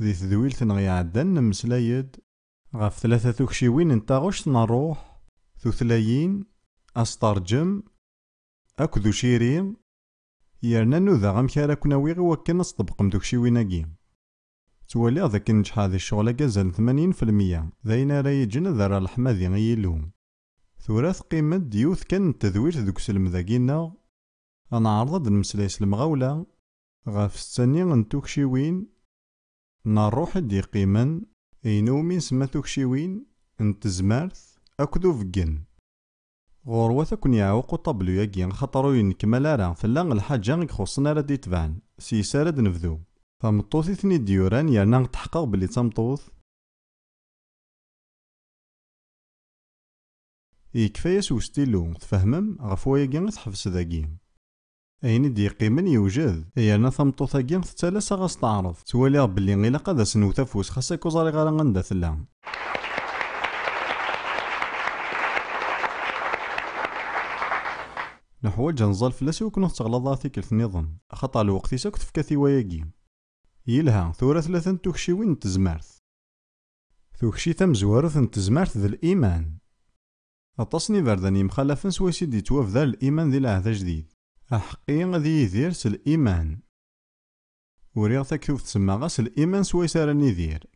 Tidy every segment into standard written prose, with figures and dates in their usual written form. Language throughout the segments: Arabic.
ذي تذويلت نغي عدن نمسلايد غاف 3 تكشيوين نتاغوش نروح ثلاثين أسترجم أكدو شيرين يرنا نوذا غمكارا كنا ويغي وكنا نصطبق مدوكشيويناكي توالي ذاك نجح هذه الشغلة كازال 80% ذاين راه يجن ذرا الحمادي غيلو ثلاث قيمة ديوث كان تذويلت ذوك سلمذاكينا أنا عرض نمسلايس المغاولة غاف الثانية نتوكشيوين نروح دي قيمن اينو مين سما توكشيوين نتزمارث اكدو فقن غوروا تكون يعوقو طبلو ياكي خاطرو ينكمل راه فلا الحاجة يخصنا راه ديتبان سيسا راه نفذو فمطوثي ثني ديوران يرنا تحقق بلي تمطوث يكفايا سوستيلو تفهمم غفوا ياكي تحفظ ذاكي أين دي قيمن يوجد يرنا ثمطوثاكي تتالس غاس تعرف توالي بلي غيلا قاد سنو تفوس خاصك وزاري غير غندا ثلا نحوج نزال فلاس وكنو تغلظاتي كلث نظن خطا الوقت يساك تفكاثي وياكي يلها ثورة 3 توكشيوين تزمارث توكشي تمزوارث تزمارث ذا الإيمان أتصني برداني مخالفا سويسي دي توف ذا الإيمان ذي العهد جديد أحقي غادي يدير س الإيمان وريغ تكتوف تسمى غاس الإيمان سويسا راني يدير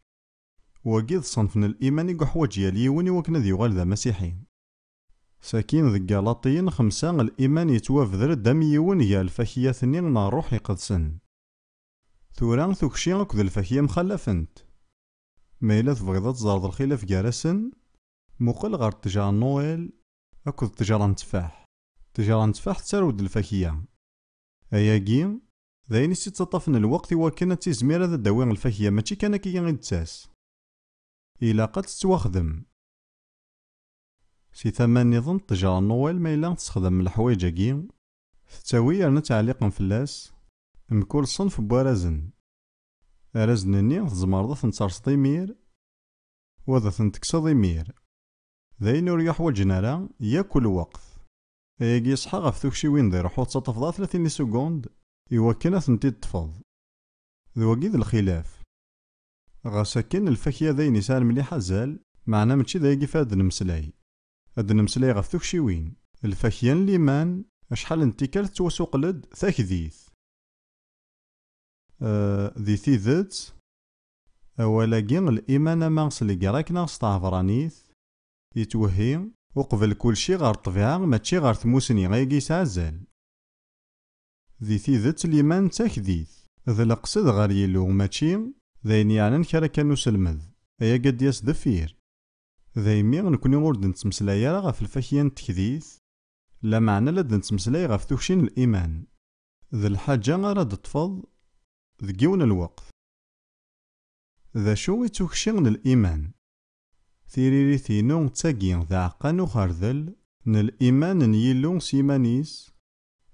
وقيد صنف الإيمان يقحوج ياليوني وكنا ذي يغال ذا مسيحي ساكين ذي قالاطيين 5 الإيمان يتوافذر دم يون يا الفاكية ثنين نروح يقدسن ثوران ثوكشي أكد الفاكية مخلفنت ميلا تبغيض تزارض الخلاف جارسن مقل غير تجار نويل أكد تجار نتفاح تجار نتفاح تسارود الفاكية أياكي ذاين تطفن الوقت وكانت تزمير هذا داوين الفاكية ماشي كان كي غيتساس إلا قد تتواخدم سي ثمان نظن تجار نويل ميلا تستخدم الحوايج كي تتاوي رنا تعليق فلاس مكل صنف بوارزن أرزنني تزمرض تنترص ضمير وذا تنتكسى ضمير ذاين ور يحوجنا راه ياكل وقت أياكي يصحى غف توكشيوين ذي روحو تسطفضا 30 سكوند يوكنا ثنتي تفض ذوقي ذا الخلاف غاساكن الفاكية ذاين يسار مليح زال معنا ماشي ذايقي فهاد نمسلاي هاد نمسلاي غف توكشيوين الفاكيان ليمان أشحال انتكال توسوق لد ثاكذيث ذي تيذت أولاكي الإيمان ماغس اللي قراكنا ستعفرانيث يتوهي وقبل كل شي غير الطبيعة ماشي غير ثموسني غايقي يسعزل ذي تيذت الإيمان تاكذيث ذا القصد غير يلو ماشي ذاين يعني كرا كانو سلمذ أيا قد ياس دفير ذايمي نكوني غورد نتمسلاي راه غف الفاكيان تكذيث لا معنى لد نتمسلاي غف توكشين الإيمان ذا الحاجة غراد تفض ذقيون الوقت ذا شو يتوكشين الإيمان ثيريري ثينو تاقين ذا عقانو خارذل ن الإيمان نيلو سيمانيس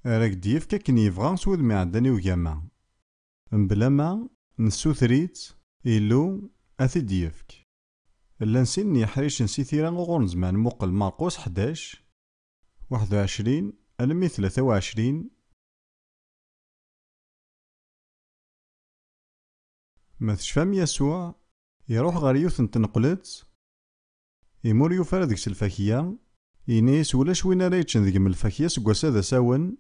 راك ديف كاكن يفغان سود معداني وجامع مبلاما نسو ثريت إلو أثي ديفك اللانسين يحريش نسي ثيران غور زمان مقل مارقوس 11 21 ألمي 23 ما تشفام يسوع يروح غير يوث تنقلت يمور يوفر ديك الفاكية ينيس ولاش وين راه يتشن ذيك من الفاكية سكواس هذا ساون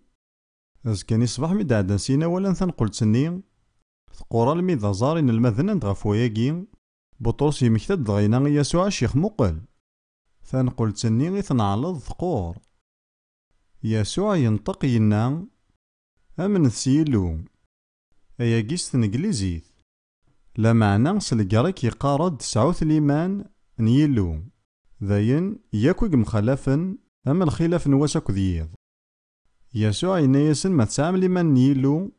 أزكاني صباح مي دعدا نسينا ولا تنقلت سني ثقورا الميضا زارين المذنن غف وياكي بطرس يمكتد غينا يسوع الشيخ مقل ثنقلت سني غي تنعلض ثقور يسوع ينطق ينا أمن ثسيلو أياكيس تنقليزيث لا معنى سلقارك يقارد سعوث الإيمان نيلو ذاين ياكوك مخلفن أما الخلاف نواسك ذيض يسوع ينايسن ما تسعام الإيمان نيلو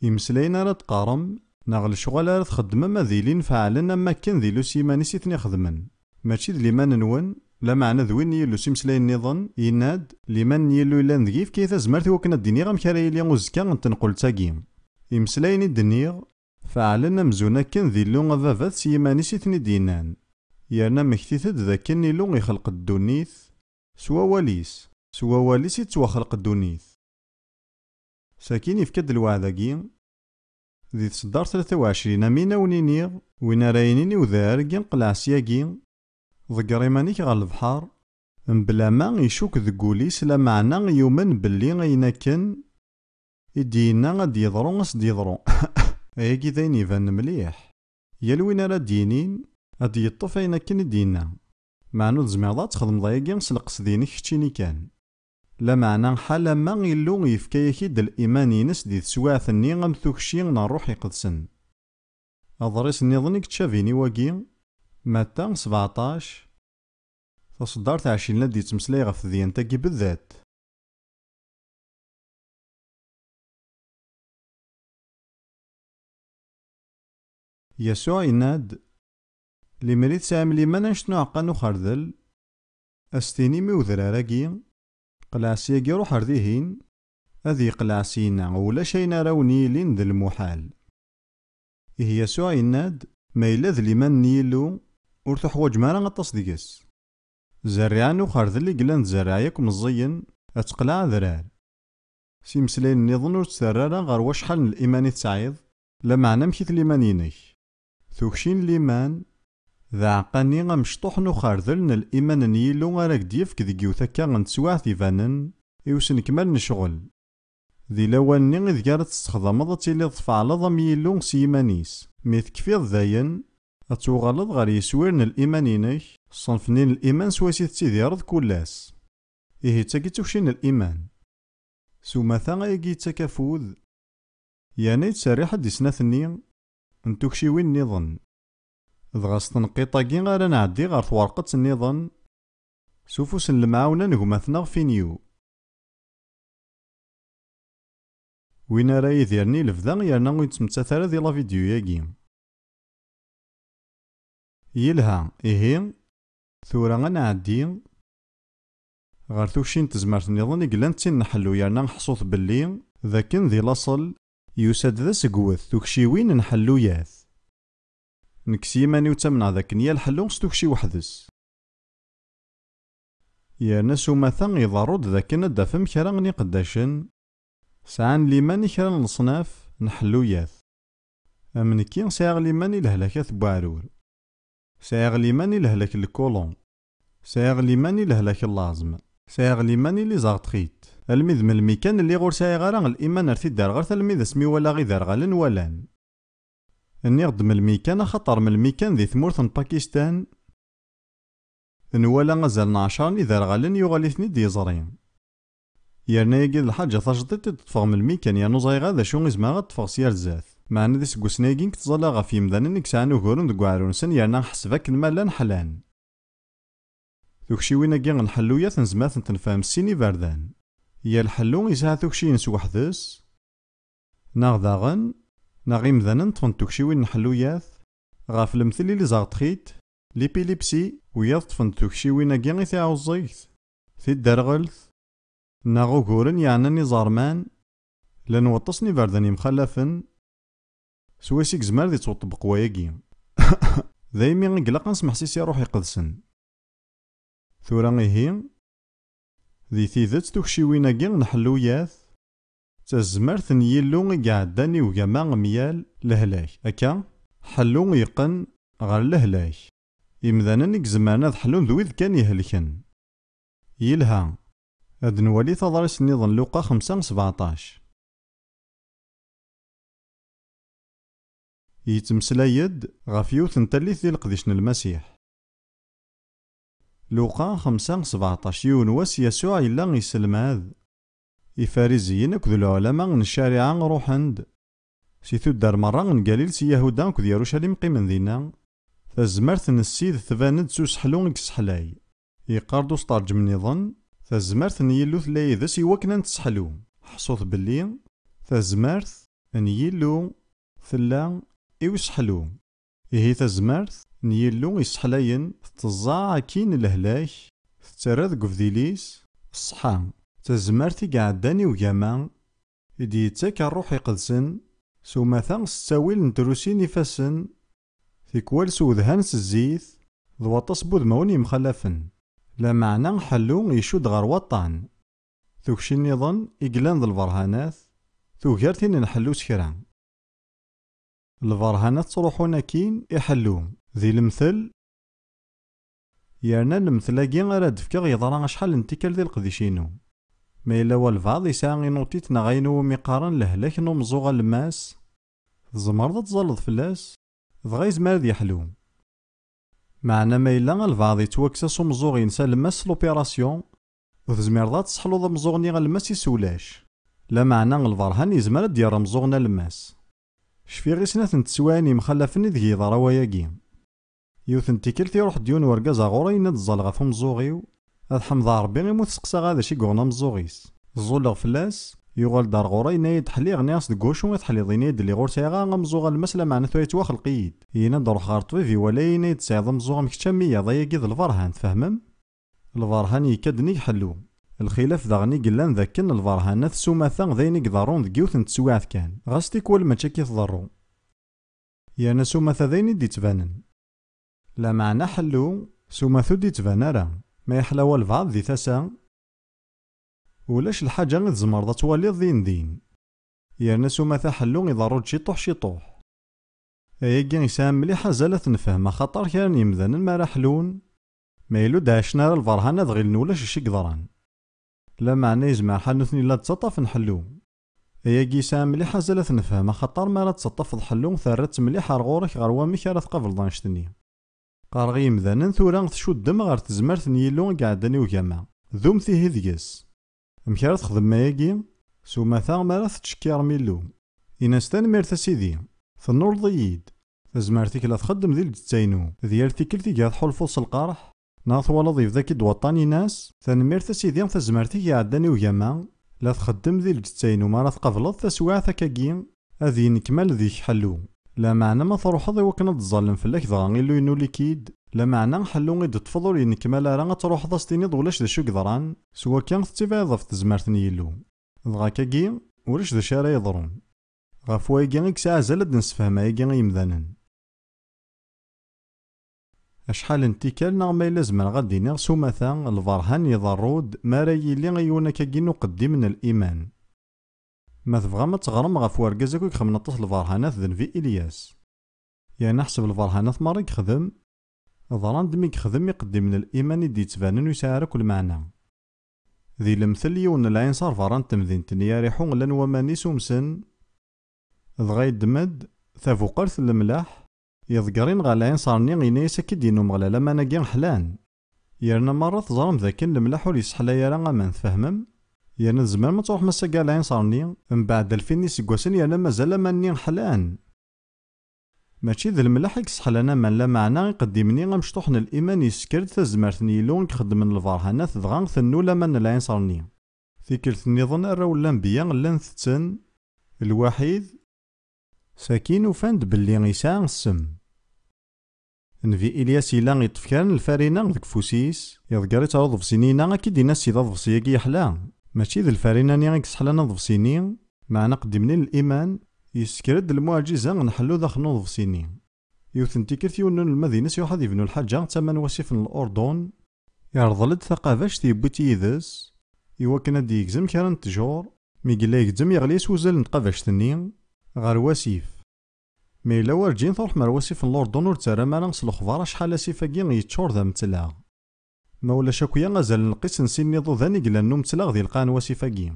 يمسلينا راه تقارم ناغل شغل راه تخدم ما ذيلين فعلا أما كان ذيلو سيماني سيتني خدمن ماشي ذ الإيمان نون لا معنى ذوين نيلو سيمسلاين نظن يناد الإيمان نيلو إلا نذقيف كيثا زمرتي وكنا الدنيا غمكاري لي وزكا غنتنقل تاقيم يمسلاين الدنيا فعلا مزونا كان ذي اللون غفافات سيماني سيتني دينان يانا مكتيثد ذا كان اللون يخلق الدونيث سوا واليس يتوخلق الدونيث ساكين يفكد الوعداكي ذي تصدار 23 مينا ونينيغ وين راينيني وذارك نقلع سياقي ضقر إيمانيك غا البحر بلا ما يشوك ذقوليس لا معنى يومن باللي أين كان يدينا غاد يضرو غاس ديضرو أياكي ذاين يبان مليح يا وين راه دينين غاد يطف أين كان دينا معنو تزميضات تخدم ضايقي سلقس دينك كتشيني كان لا معنى حالا ما يلو يفكايكي د الإيمان ينس دي تسواعثني غمثوكشي نروح يقدسن أضريس نظنك تشافيني واقي متى 17 تصدار تاع شي لدي تمسلاي غف ديانتاكي بالذات. يسوع يناد لي مريت ساملي ما نشنو عقانو خردل استيني مي وذراراكي قلع سياكي روح رديهين اذي قلع سينا ولا شينا راوني لين ذا المحال. إيه يسوع يناد ما إلا ذ لمن نيلو ور تحوج مارا غطاس ديكس زرعانو خردل لي قلان زرعيك مزين اتقلع ذرار سيمسلين نظن ور تسرارا غير واش حال الإيمان تسعيد لا معنى مكيت الإيمانينك ثوكشين الإيمان ذا عقاني غمشطوح نو خاردلن الإيمان نيلو غاراك ديفك ذي جيوثاكا غنتسواع ثيفانن إيوسن كمال نشغل ذي لواني إذ كانت تستخدمض تيلي تفعلض ميلو سيمانيس ميث كفيض ذاين أتوغلض غير يسويرن الإيمانينك صنفنين الإيمان سواسي تيديرض كلاس إيه تاكي توكشين الإيمان سوماثا غايكي تاكافوذ يعني تساري حد يسناثني انتوكشي وين نظن ضغاس تنقيطاكي غالا نعدي غار ورقة النظن سوفوس المعاونة نقوماثنا فينيو وين راه يديرني لفدا يرنا وين تمتثال ديال لا فيديو ياكي يلها إيه ثورا غنعدي غار توكشين تزمرت نظن إقلان تين نحلو يرنا نحصوث باللي ذاكن ذي لاصل يوساد ذا سقوث توكشي وين نحلو ياث نكسي ماني وتمنع ذاك نيا الحلو ستوكشي وحدس يا ناس ومثلا يضارود ذاك ندافم كرا غني قداشن سعان لي ماني كرا نصناف نحلو ياث امنكي ساغ لي ماني لهلاكات بوعرور ساغ لي ماني لهلاك الكولون ساغ لي ماني لهلاك اللازم ساغ لي ماني لي زاغتخيت الميذ من الميكان اللي غور سايغ غارا الإيمان ارثي دار غير تلميذ اسمي ولا غي دار غالن ولان اني غدم الميكان خطر من الميكان ذي ثمورث باكستان نوالا غزالنا 10 إذا غالن يغالي ثني ديزرين يرنا يجي الحاجة تجدد تطفغ من الميكان يا نوزاي غادا شو غزما غتطفغ سيار زاث معنا ذي سكوسنايكين كتظلا غا في مدانا نكسان وكورن دكو عرونسن يرنا حسبك المالان حلان ثوكشي وين كي غنحلو يا تنزمات نتنفهم السيني باردان يا الحلو يسعى ثوكشي نسو وحدس ناغ داغن ناغي مذانا نطفن توكشي وين نحلو ياث غاف المثل اللي زاغتخيت ليبيليبسي ويا طفن توكشي وين كي غيثاعو الزيت في الدرغلث ناغو كورن يعني نظارمان لان وطسني بارداني مخلفن سواسيك زمار ذي توطبق وياكي ذايمي غنقلق نسمح سيسي روحي قدسن ثورا هي ذي ثيذت توكشي وين كي نحلو ياث تزمرت نيلو قعداني وقاما ميال لهلاك أكا حلو يقن غير لهلاك إمذانا نكزمانا حلو ذويذ كان يهلكن يلها هاد نولي تضرس نظن لوقا 5:17 يتمسلايد غاف يوث نتاليث ديال قديشن المسيح لوقا 5:17 يونواس يسوع إلا يسلماذ إفاريزيين أكذ العلماء من الشارع روحند سيثو دار مرة من قليل سي يهودا أكذ يروشاليم قيمن ذينا تزمرت السيد ثباند سوس حلو إكسحلاي يقاردو سطارج من نظن تزمرت نيلو ثلاي ذا سيوكنا نتسحلو حصوث باللي تزمرت نيلو ثلا إوسحلو إيه تزمرت نيلو إسحلاين تزاع كين الهلاك تتراد قفديليس الصحام تزمرتي قعداني وجاما إدي يتاك الروح يقدسن سوماثا ستاويل ندروسين يفاسن ثيكوال سوذهانس الزيث ضواطس بوذموني مخلفن لا معنى حلو يشود غار وطان ثوكشي النظن إقلان ذا البرهانات ثوكارتين نحلو سكران البرهانات تروحون كين يحلوهم ذي المثل. يرنا المثلاقي غير دفكا يضرا شحال نتيكال ذي القديشينو. ما إلا والبعض يساعي نوطيت نغاينو مقارن لهلاك نو مزوغا الماس تزمرض تزلط فلاس دغا يزمر ذي يحلو. معنا ما إلا البعض يتوكسا مزوغ ينسى الماس لوبيراسيون وتزمر تصحلو ذا مزوغني الماس يسولاش. لا معنى البرهان يزمر ديال مزوغنا الماس. شفي غي سنة نتسواني مخلفني ذي يضرا وياكي. يوثن تيكلت يروح ديون ورقاز غوري يناد الزلغة في مزوغيو هاد حمض ربي يموت سقسا غادا شي قوغنا مزوغيس الزولغ فلاس يغال دار غوري ينايد حليغ ناس دكوشو يتحليض ينايد اللي غور سايغا مزوغا المسلا معناتو يتواخ القيد يناد روح غار طويفي ولا ينايد سايض مزوغا مكتشامية ضايا كيد الفرهان تفهمم. الفرهان يكادني يحلو الخلاف داغني قلان ذاكن الفرهانات سوماثا ذاين يقدرون ذكيوث نتسواعث كان غاستي كول ماتشا كيتضرو يانا سوماثا ذاين دي تبانن. لا معنى حلو سوماثو دي تبانارا ما يحلاو البعض ذي ثاسا ولاش الحاجة غي تزمر توالي ذين دين يانا سوماثا حلو يضرو شيطوح شيطوح. اياكي يسام مليحة زالت نفهم خاطر كان يمذن ما راحلون ما يلو داشنا الفرهانة دغيل نولاش الشي قدران. لا معنى يزمع حنوثني لا تسطف نحلو اياكي يسام مليحة زالت نفهم خاطر ما لا تسطف الحلو ثارت مليحة رغورك غير وامك راه تقابل ضانشتني قارغي يمذنن ثورا تشدم غير تزمرت نيلو قعدني وكما ذوم فيه ذيس مكرا تخدم ماياكي سوماثا مرا تشكير ميلو إنستان ميرتا سيدي ثنور ضيد تزمرتك لا تخدم ذي الجتاينو ديال تيكلتي قاعد حول فوص القرح ناث ولا ضيف ذاك دوطاني ناس ثنميرتا سيدي تزمرتك قعدني وكما لا تخدم ذي الجتاينو مرا تقبلت تسواع ثكاكي هذي نكمل ذيك حلو. لا معنى ما تروحض وكنا تظلم فلاك ضغا غيلو ينو ليكيد. لا معنى حلو غيد تفضل ينكمل راه تروح ضاستيني ولاش ذا شو قدران سوا كان تتبع ضف تزمرتني يلو دغا كاكي ولاش ذا شارع يضرون غاف وايكي غيك ساعة زالد نسفهم ايكي يمذنن. اشحال انتكال نغ ما لازم غادي نغ سوماثا الفرهان يضرود ما راه يلي غيونا كاكي نقدي من الايمان. ما تبغى ما تغرم غف ورقازك يخمن طاس الفرهانات ذنفي إلياس يعني نحسب الفرهانات مرة يخدم ضران دمي يخدم يقدم من الإيمان يدي يتبانن ويسعر كل معنى. ذي المثل يون العين صار فران تمذين تنياريحون لن وماني سومسن ضغا يدمد ثافو قرث الملاح يذكرين غا العين صار نيغ ينايس أكيد ينوم غلا لما ناقين حلان يرنا مرة تظلم ذاكن الملاح وليسحلا يرا غامان تفهمم. يانا زمان ما تروح مسا كاع العين صارني من بعد 2000 يسقوسن يانا مازال ماني حلان ماشي ذا الملاح يكسحلنا من لا معنى يقدمني غمشطوحن الايمان يسكرد تزمرتني لون يخدم من الفرهانات دغا ثنو لمن العين صارني ذكرت النظام راو الانبياء لان ثتن الوحيد ساكين وفاند باللي يساع السم نفي إلياس إلا يطفكان الفارينة ذك فوسيس يذكر تعرض في سنينة أكيد الناس يضاف في سياقي يحلى ماشي ذا الفارينة نيغ يكسحلنا ضف سنين معنا قدمني الإيمان يسكرد المعجزة نحلو ذا خنوض في سنين يوثن تيكرت يونن المدينة سيوحد يبنو الحاجة تمن وسيف الأردن يرضلد ثقافاش تيبوتي يذس يوكنا دي يكزم كارن تجور ميقلا يكزم يغلي سوزل نتقافاش تنين غار وسيف مي إلا ورجين تروح مع وسيف الأردن ورتارا مالا نصل الخبار شحال سيفاكي يتشور ذا متلاغ ما ولا شاكويا غازال نقيس نسيني ضو ذاني قلا نو متلاغ ذي القان وسيفاكي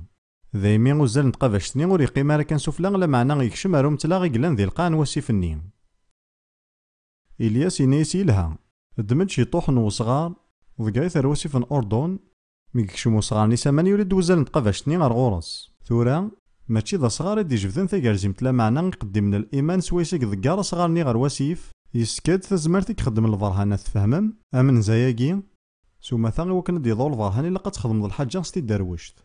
ذايمي غزال نتقافاش تنين ور يقيم راه كان سفلا لا معنى يكشم راه متلاغ قلان ذي القان وسيف النين إلياس ينيسي لها دمج يطوح وصغار وذقايث وسيف الأردن ميكشمو صغار نيسامان يريد وزال نتقافاش تنين غار غورس ثورا ماشي ذا صغار يدي جبدن ثقارزيم تلا معنى يقدم من الإيمان سويسك ذكار صغارني غير وسيف يسكاد تزمرتك يخدم الفرهانات تفهمم أمن زاياكي سوما ثاني وكان دي ضول الفرهاني لقد تخدم الحاجة ستي داروشت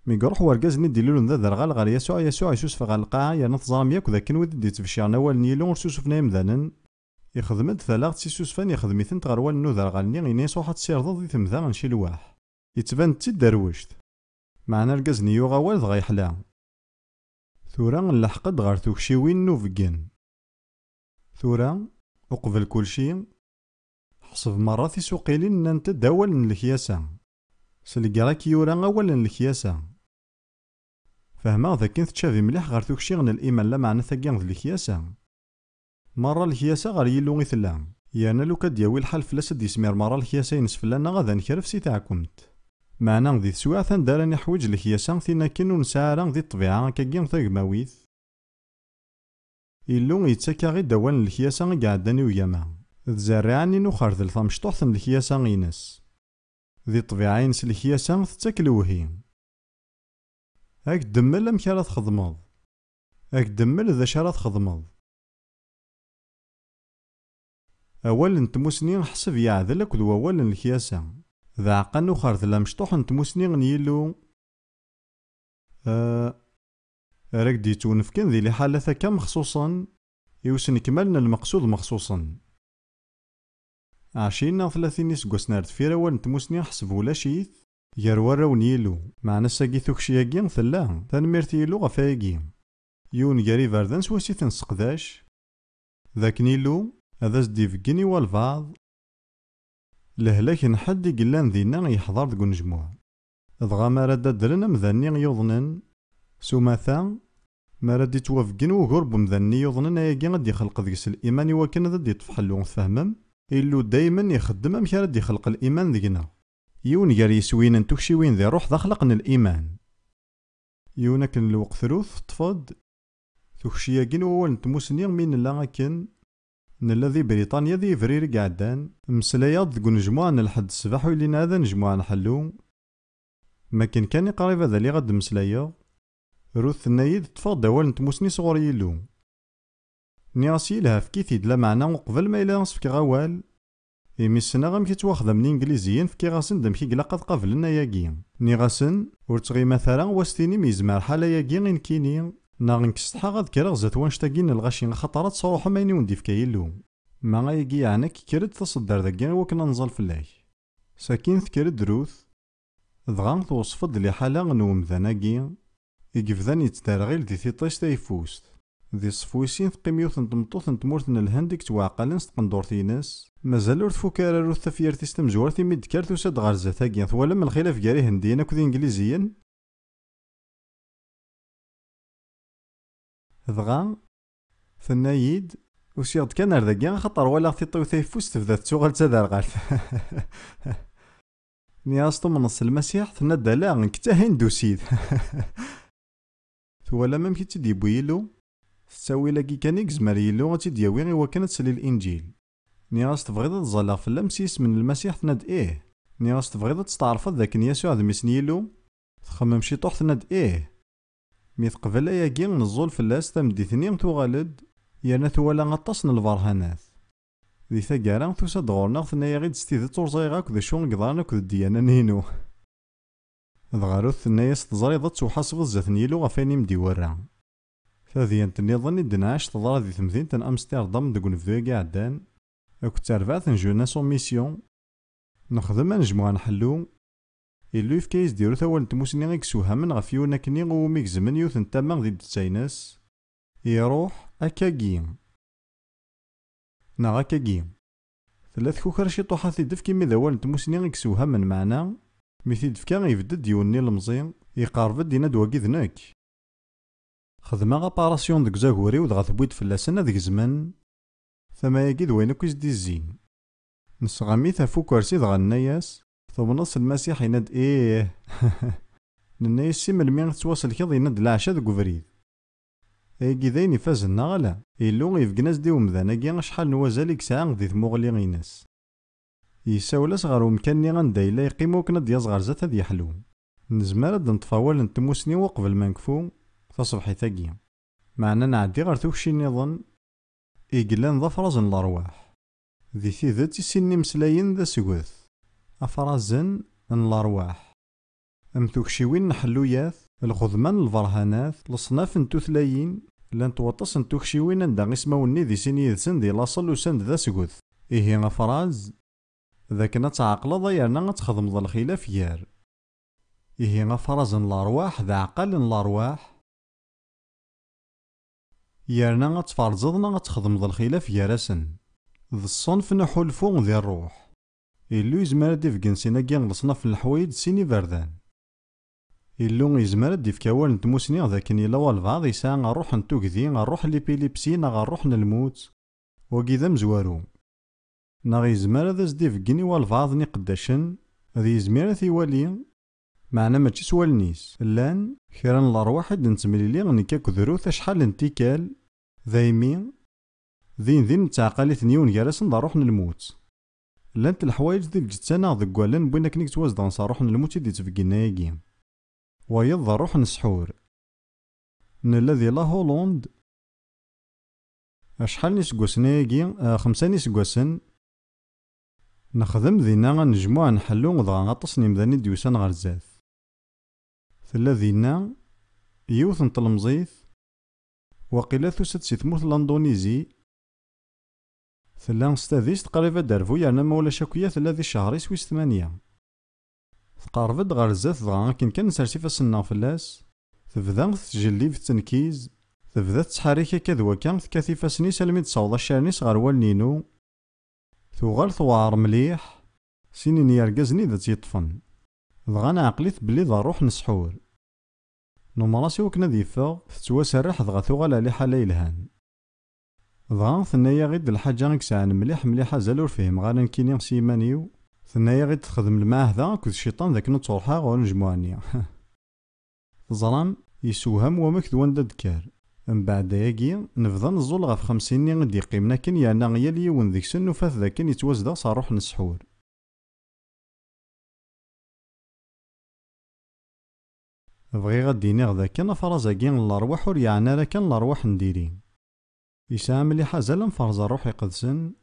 ميقروح ورقازني ديلولن ذا درغال غير يسوع يسوس غير القاعة يا نتظلم ياك ذاك ودي دي تفشير نوال نيلون ورسوسفنا يمذانن يخدمد ثلاث سيسوس فان يخدمي ثنت غروال نو درغالني غينيس واحد سيرض ذي تمذا غنشي لواح يتبان تي داروشت معنى رقازني يوغا والد غيحلا ثورا نلحقد غار توكشيوين نوفقن ثورا وقبل كل شيء حسب مرة في سوقيلين ننت داول الكياسة سلقراك يورا أولا الكياسة فهما ذاك تشافي مليح غار توكشي غن الإيمان لا معنى ثقيان ذ الكياسة مرة الكياسة غير يلو إثلا، يعني لو كاد ياوي الحال فلاس دي سمير مرة الكياسة ينسفلانا غادا نكرف سي تاعكمت. معنا ذي تسويعة داراني حويج الكياسة ثينا كنو نسارا ذي الطبيعة كاكين ثاقماويث. إلو يتساكا غي دوان الكياسة قعداني وياما، ذزارعني نوخر ذي الثمشطوح الكياسة غينس. ذي الطبيعة ينس الكياسة تتاكل وهي. هاك دمل أمك راه تخدمض، هاك دمل ذا شرا تخدمض. أول نتموسني نحسب يعذل أكد وأول الكياسة، ذا عقا نوخر ذا مشطوح نتموسني غنيلو. راك دي تونفكن ذي لحالة كا مخصوصا يوسن كمالنا المقصود مخصوصا. 20 أو 30 يسقوس نارد فيرا أول نتموسني نحسب ولا شيث يار ورا ونيلو، معنا ساقي ثوكشياكي ثلا تنميرتي يلو غفاياكي يون ياري فاردان سواسي تنسقداش ذاك نيلو هذا زدي فكيني والبعض لهلاك نحد قلان ذينا يحضر ذكو نجموع ضغا مارا درنا مذني يوضنن سوماثا مارا دي توافقين وقرب مذني يوضنن اياكي غادي يخلق ذيس الإيمان وكان ذا دي تفحلو تفهمم إلو دايما يخدم أمك راه يخلق الإيمان ذينا يون يار يسوين نتوكشي وين ذي روح ذا خلقنا الإيمان يون كن الوقت ثروث تفض توكشياكين وول نتموسني من لا كن نلا بريطانيا ذي فرير قعدان مسلايات ذكو نجموعة لحد الصباح ويلينا هذا نجموعة نحلو ما كان قريب هذا لي غاد مسلايا روث النايد تفض دوال نتموسني صغور يلو نياسي لها فكيثي دلا معنا وقبل ما إلا نصفك غوال إمي السنة غام كيتواخذ من إنجليزيين فكي غاسن دم كي قلاقات قابلنا ياكي ني غاسن ورتغي مثلا واستيني ميزمار حالا ياكي غين كيني ناغن كستحا غاد كيرا غزات وانشتاقين الغاشين خطرات صروحا مايني وندي فكايلو ما غايقي يعنك كيرد تصدر ذاكي وكنا نزل فلاك ساكين ثكرد دروث ضغان توصفد لي حالا غنوم ذاناكي يقفذان يتدارغيل دي ثيطيش تايفوست ذي صفويسين ثقيميوث نتمطوث نتمورثن الهندك توعقلن ستقندورتينس مازال ور تفوكار روث تفيرتي ستمزورتي ميد كارثو ساد غارزة ثاقين ثوالا من الخلاف جاري هنديين اكو ذي انجليزيين ضغا ثنايد وسيغد كان رداكي خطر ولا ثيطيو ثايفوست تبدا تسوغل تدار غارث نياستو من نص المسيح ثنادا لا نكتا هندوسيد ثوالا مام كي تدي بويلو تساوي لاكي كان يكزمر يلو غاتي دياوي غيوا كانت تسلي الانجيل نياس تبغيض تزالا في اللمسيس من المسيح تناد ايه نياس تبغيض تستعرفض ذاك يسوع ذا مسنيلو تخمم شي طوح تناد ايه ميث قبل ياكي نزول في اللاس تمديثني تغالد يانا ثوالا غطاسن البرهانات ذي ثاقارا ثوساد غورنا ثنايا غيد ستيذ تورزايغاك ذا شون قضانك ذا الديانا نينو ضغارو ثنايا ستزاريض تسوحاسب الزات نيلو غفاني مديورا فذي النظام دناش تضرا ذي ثمثين تن أمستردام دقون فذوي قعدان أكو ترفعت نجونا سون ميسيون نخدم نجموعا نحلو إلو يفكايز ديرو ثوال نتموسني غيك سوهامن غفيونا كني غوميك زمن يوث نتامان ذي التسايناس يروح أكاكيم نا أكاكيم ثلاث كوكر شي طوحات يدفكي مي ذوال نتموسني غيك سوهامن معنا ميثي دفكا غيفدد يوني المزين يقارفد دينا دواكي ذناك خدمة غاباراسيون دك زاكوري ودغا ثبويت فلاسن هذيك زمان ثما ياكي دوين كويس دي الزين نسغامي ثافو كرسي دغا الناياس ثم نص المسيح يناد ايه الناياس سيما المين تواصل كيض يناد العشا دك فريد ايكي ذاين يفازنا غالا إلو يفقناز دي ومذانا شحال نوازالي كساعة ذي ثموغلي غيناس يساولاس غارو مكاني غندا إلا يقيمو كنا دياز غارزات هذ يحلو نزمار هاد نطفاوال نتموسني وقبل ما نكفو تصبحي ثاقية معنا نعدي غير توكشي نظن إقلان ذا فرازن الأرواح ذي ثيذات يسيني مسلاين ذا سقوث أفرازن الأرواح أم توكشيوين نحلوياث الخذمان الفرهانات لصناف نتوثلاين لان توطس نتوكشيوين ندا اسماوني ذي سيني يذسن ذي لاصل وسند ذا سقوث إيه أفراز ذاك نتعقل ضيرنا نتخدم ذا الخلاف يار إيه أفرازن الأرواح ذا عقل الأرواح يارنا غتفرزضنا غتخدم ذا الخلاف يارسن ذا الصنف نحولفو ذي الروح إلو يزمر ديفكن سيناكي لصنف الحوايد سيني فردان إلو يزمر ديفكاوال نتموسني ذاك نيلا والبعض يساعة غنروح نتوكذي غنروح ليبيليبسي غنروح نلموت وكي ذا مزوارو ناغ يزمر هذا زديفكني والبعض نقداشن هذا يزمر ثيوالي معنا ماشي سوالنيس لان خيران الارواح نتمليلي نكا كذروث شحال نتيكال ذايمين ذين تعقاليت نيون جالس نروح نموت لانت الحوايج ديال الجتانا ذك قالن بوينا كنيك توازد نصاروح نموت يدي تفقنا ياكي ويض روح نسحور الذي لا هولوند شحال نسقوسنا ياكي 5 نسقوسن نخدم ذينا نجموع نحلو ضغا غطس نمذاني ديوسان غير زاث ثلا ذينا يوث نطلمزيث وقيلا ثوست سي ثموث لاندونيزي ثلا نستاذيس تقريبا دارفو يعني ما ولا شاكويا ثلا ذي شهري سويس 8 تقاربد غير زاث ضغا كان نسرسي فاسنا فلاس تبدا تجلي في التنكيز تبدا تحريك كذا كان تكاثي فاسني سلمي تصاوض الشارنيس غير والنينو ثوغال ثوار مليح سينين يرقزني ذا تيطفن ضغانا عقليت بلي ذا روح نسحور نمراسي وكنا ديفاغ تتواسرح ضغا ثوغال على حالة يلهان ضغا ثنايا غيد الحاجة نكسعن مليح مليح زالور فيهم غانا نكيني سيمانيو ثنايا غيد تخدم المعهدة كذ الشيطان ذاك نتروحا غور نجموانيا ظلام يسوهم ومكذ واندا دكار من بعد ياكي نبدا نزول غف 50 ني غدي يقيمنا كن يعني غيا ليون ذيك سن وفات ذاك يتوازدا صاروح نسحور بغي غديني غدا كان فرازاكي الارواح ور يعني راه كان الارواح نديري يسا مليحه زال نفرز روحي قدسن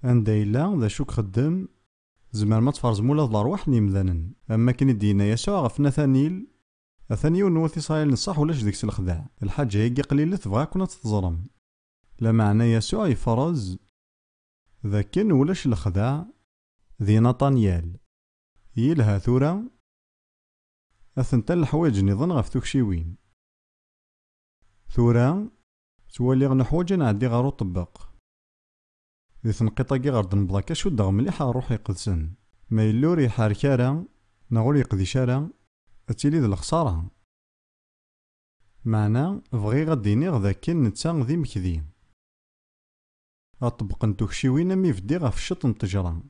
اندا الا ذا شوك خدم زمان ما تفرز مولا الارواح نيمذانن اما كان دينا يسوع غف نثانيل ثاني ونوثي صايل نصح ولاش ديك الخداع الحاجه هي قليله تبغى كنا تتظلم لا معنى يسوع يفرز ذاكن ولاش الخداع ذي نطانيال يلها ثورة أثنتا الحوايج نظن غف توكشيوين ثورة توالي غنحواج نعدي غارو طبق ذي ثنقيطاكي غرد نبضاكا شو دغ مليحة روحي قدسن ما يلوري حاركارا نغول يقضي شارا أتيلي ذي الخسارة معنى بغي غديني غذاكين نتسان ذي مكذي أطبق نتوكشيوين أمي فدي غف الشط نتجرى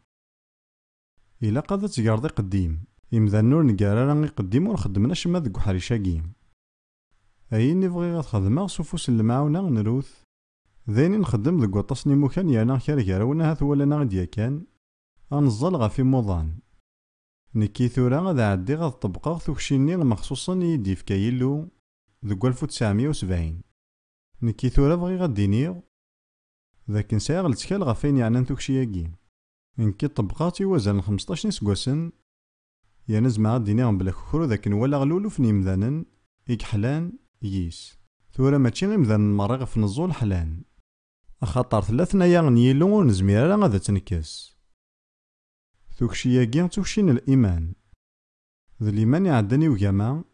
إلا قادة تقارضي قديم إمذا نور نقارا قديم ونخدمناش ما ذكو حريشاكي أيني بغي غتخدمها سوفوس المعاونة نروث ذيني نخدم ذكو تصني مكان يانا كاركارا ونا هاث ولا نغديا كان أنزل غفي موضان نكي ثورا غدا عدي غاد طبقا ثوكشيني مخصوصا يدي في كايلو ذكو 1970 نكي ثورا بغي غديني ذاك نسايا غلتكال غفين يعني ثوكشياكي نكي طبقاتي وزن 15 نسقوسن يعني زعما ديني بلا كوكرو ذاك ولا غلولو في نيمذانن يكحلان ييس ثورا ماشي غير مذان مرة في نزول حلان خاطر ثلاثنا يا نيلو ونزمير راه غادا تنكس ثوكشياكي توكشين الإيمان ذا الإيمان يعدني وجاما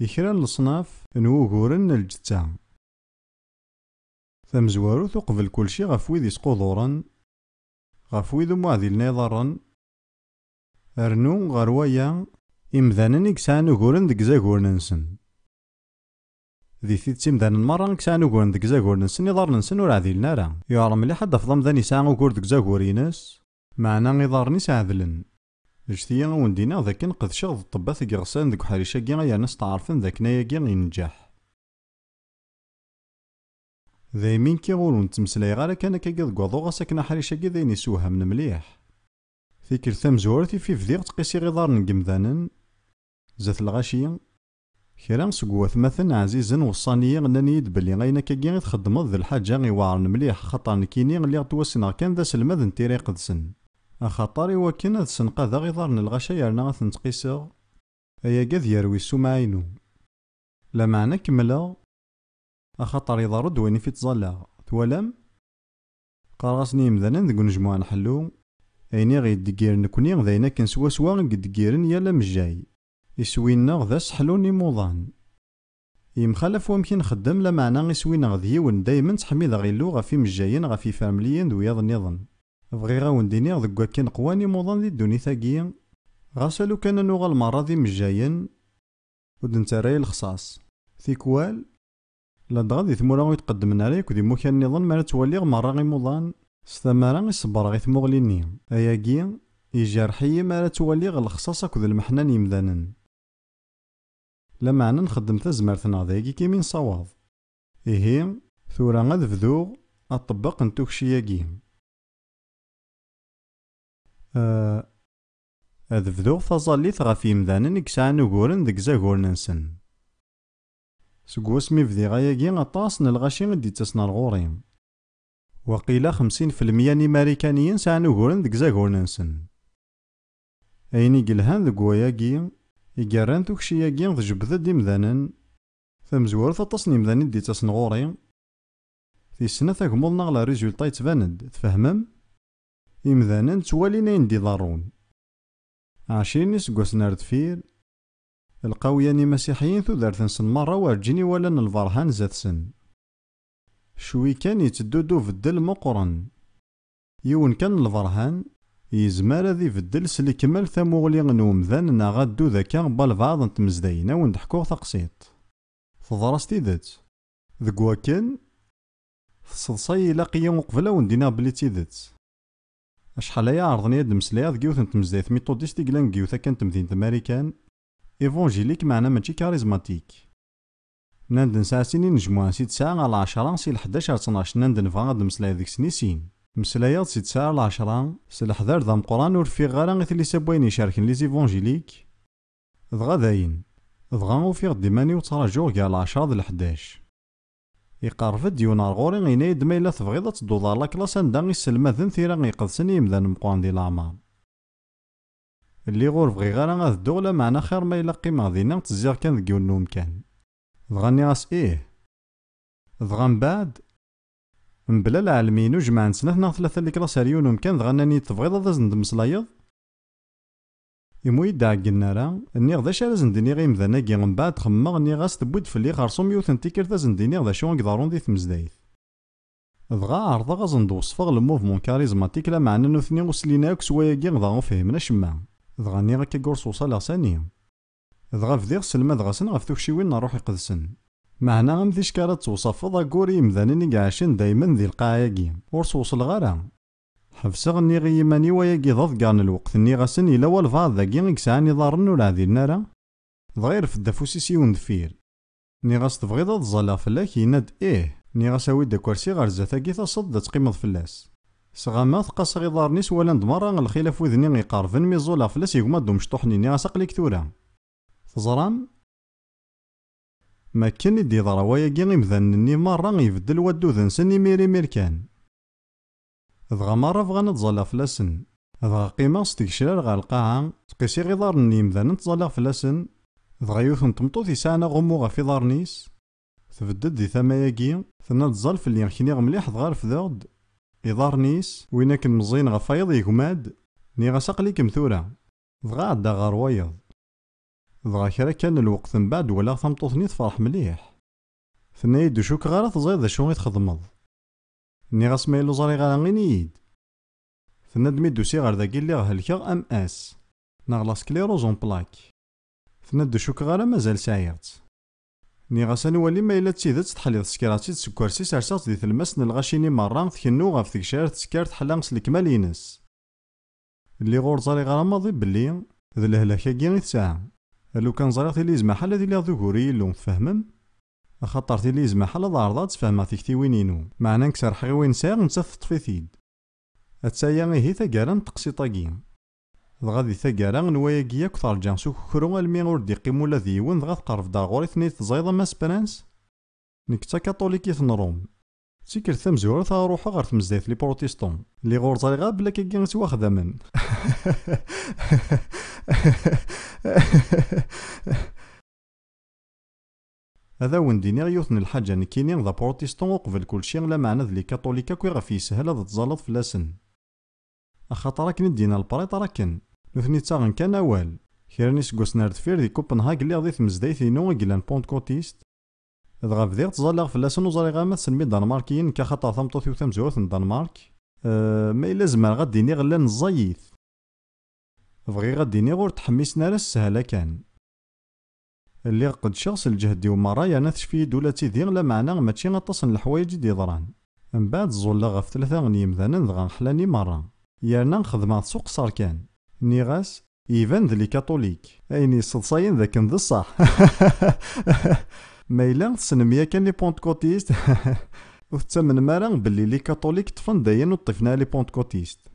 يكرا الصناف نوغورن الجتا ثمزوارو تقبل كلشي غف ويد يسقوضورن غف ويد معذل نظرا أرنو غروايا إمذانا يكسان وغورن ديك زاغور ننسن ذي ثيت إمذانا مرة يكسان وغورن ديك زاغور ننسن يضار ننسن ورعذيل نارا يعرم ملي حد أفضل مذان يسان وغور ديك زاغورينس معنا يضار نيس عذلن جثيا وندينا ذاك نقذ شغل الطبات يغسان ذك حريشاكي غيا ناس تعرفن ذاك ناياكي ينجح ذا يمين كي غور نتمسلاي غير كان كاكي كواضو غاساكنا حريشاكي ذاين يسوها من مليح فيكر ثمزورتي في فديغ تقيسي غيضار نقمذانن زات الغاشية كيران سقوات مثلا عزيزا وصانية غناني يدبلي غاينا كاكي غي تخدمض ذا الحاجة غيوارن مليح خاطر نكيني غلي توسنا كان ذا سلماد نتيري قدسن أخاطري وكان هاد السنقا ذا غيضارن الغاشا يرنا غتنتقيسا أيا قاذ يروي السمعينو لا معنى كملا أخاطر يضارد ويني في تظلا توالم قارغاسني مذانا ذاك نجموع نحلو أيني غيدقير نكوني غذاينا كان سوا قدقيرن يالا مجاي يسوينا غذا سحلوني موضان يمخالف ومكن نخدم لا معنى يسوينا غذيون دايما تحميد غيلو غفي مجايين غفي فامليين دوياض النظام بغي غاونديني غذا كان قواني موضان دي الدوني ثاقيا غاسلو كان نوغا المرة ذي مجايين ودنتاراي الخصاص ثيكوال لا دغا ذي ثمورا يتقدمنا عليك ودي موكان النظام ما تولي مرة غي موضان ستمارا يصبر غي تموغليني أياكي يجرحي ما لا تولي الخصاص أكد المحنان يمدانن. لمعنى نخدم تزمرتنا ذاكي كيمي نصاوض. إيهي ثورا غاد بدو أطبق نتوكشياكي. هاد بدو تظليت غف يمدانن يكسعن وقورن ديك زاكورن نسن. سكواسمي بدي غاياكي أطاس نلغاشي غدي تسنا الغوريم. وقيل 50% نيماريكانيين سعن وقورن ديك زاكورن نسن. أيني قلهان ذك وياكي يقران توكشياكي تجبد ديمدانن ثمزور تطسني مدانين دي تسن غوري. في السنة تاكمضنا على ريزولتا يتباند تفهمم إمذانا توالينا يندي ضارون 20 سكواس ناردفير القاوياني مسيحيين ثودارت نسن مرة وارجيني ولا الفرهان زات سن شوي كان يتدودو في الدل مقرن يون كان الفرهان يزمار ذي في الدل سلي كمال ثموغلي نومذان ناغادو ذاكا بالبعض نتمزداينا وندحكو تقسيط تضرس تيدت ذكوا كان تصدصي لاقيا وقفلا وندينا بلي تيدت أشحال يا عرضني هاد المسلية ديوث نتمزدايت ميثوديست كلان ديوثا كانت مدينة أمريكان إيفونجيليك معنا ماشي كاريزماتيك ناند نسعى سنين نجموها سي 9 على 10 سي 11 12 ناند نفا هاد المسلاية ديك سنيسين مسلايات سي 9 على 10 سي الحذار ذا مقران ورفيق غالا غيث سابوين يشاركن لي زيفونجيليك دغا داين دغا وفيق ديماني وتراجعو كاع 10 د 11 يقارفد ديونار غوري غينايد ما إلا تبغيض تدوض على كلاس عندها يسلماذن ثيرا غيقدسن يمدان مقوان دي العمار اللي غور بغي غير غاد الدولة معنا خير ما إلا قيمة غدينا تزيغ كان ذكي ونوم كان دغاني غاس دغا من بعد من بلا العالمين وجمعن سنة 3 اللي كلاس ريونهم كان دغاناني تبغيض هذا زند مسلايض يمو يدعى قلنا اني غدا شا لازم ديني غي مذاناكي من بعد خمغ اني غاس تبود فلي خرصوم يوثن تيكر تازن ديني غدا شو نقدرون دي تمزدايت دغا عرضا غازن وصفغ الموفمون كاريزماتيك لا معنى نوثني وسلينا كسواياكي غدا فهمنا شما دغا ني غاكا كورس وصال ثاني دغا فديغ سلما دغا سن غف توكشي وين نروح يقدسن معنا غم ذي شكارات توصف ضا كوري مذانني عاشين دايما ذي القاعاكي ورس وصل غارا حفصغ ني غيماني وياكي ضد كان الوقت ني غاسن إلا والفاض ذاكي يكسعني ضارن ولا ذي النارا ضغير في الدفوسيسي وندفير ني غاس تبغيض تظلا فلاك يناد ني غاس اويد كرسي غير زاتاكي تصد تقيمض فلاس سغامات قاس غي ضارنيس ولا ندمرا الخلاف وذني غيقارفن ميزولا فلاس يقما دوم شطوحني ني غاس قليك ثورا تزرام ما كان يدي ضرا وياكي غيمذنني مرة يبدل ودو ذنسني ميري ميركان دغا مرة بغانا تظلا فلاسن دغا قيمة ستكشرار غا القاعة تقيسي غي ضارني مذانا تظلا فلاسن دغا يوثن تمطوط يساعنا غمو غا في ضارنيس تبدد دي ثماياكي ثنا تظل في اللي يخيني غمليح دغا رفدود يضارنيس وينا كن مزين غا فايض يقماد ني غا ساقليك مثورة دغا عدا غا روايض دغا كرا كان الوقت من بعد ولا ثمطوطني تفرح مليح ثنا يدو شوك غارة تزايد شو غي تخدمض ني غاس مايلو زاري غالا غينيد ثنا دميدو سي غار داكي اللي غهلكا ام اس ناغلا سكليروزون بلاك ثنا دو شوك غالا مازال سايرت ني غاس نولي ما إلا تسيدت تحليض سكراتي تسكرسي سارسات دي تلمس نلغاشيني مرة تكنو غاف تكشار تسكار تحلانس الكمال ينس اللي غور زاري غالا ماضي بلي ذا الهلاكا كي تساعة لو كان زاري تيلي يزما حالا ديالي ذكوري اللي تفهمم خاطر تيلي يزما حالا ضارضات تفهمها تكتيوينينو معنا نكسر حغي وين ساغ نتا تطفيثيد اتسايا غي ثاكارا تقسيطاكي دغا دي ثاكارا نواياكي كثر جانسو كرو المي غور دي قيمو لا ديون دغا تقرف دا غوري ثني تزايضا ما سبرانس نكتا كاطوليكي ثنروم تيكر ثمزورة تروحا غير تمزدايت لي بروتيستون لي غور زاري غا بلا كي نتوا خدامن هذا ونديني غيوثن الحاجة نكيني ذا بروتيستون وقبل كلشي لا معنى ذلي كاطوليكا كوي غفي يسهل هذا تزالط فلاسن أخاطر راك ندينا البريط راكن نوثني تاغن كان أوال خيرني سكوس ناردفير دي كوبنهاغ اللي غادي تمزدايتينو إكلان بونتكوتيست دغا بديغ تزالغ فلاسن وزاري غا سلمي دنماركيين كخاطر ثمطوث وثمزورث دنمارك ما إلا زمان غاديني غلا نزايث بغي غاديني غور تحميسنا على السهلة كان اللي قد شخص الجهد ديال مرة يعني تشفي دولتي ديال لا معنى ماشي غطسن الحوايج دي ضران من بعد زولة غف 3 من يمذانا دغا نحلاني مرة، يرنا نخدم سوق صار كان نيغاس يبان ذلي كاطوليك أين يصدصاين ذاك ذا الصح. ما إلا تسنم يا كان لي بونتكوتيست وتتمن مرة باللي لي كاطوليك طفن داين وطفنا لي بونتكوتيست.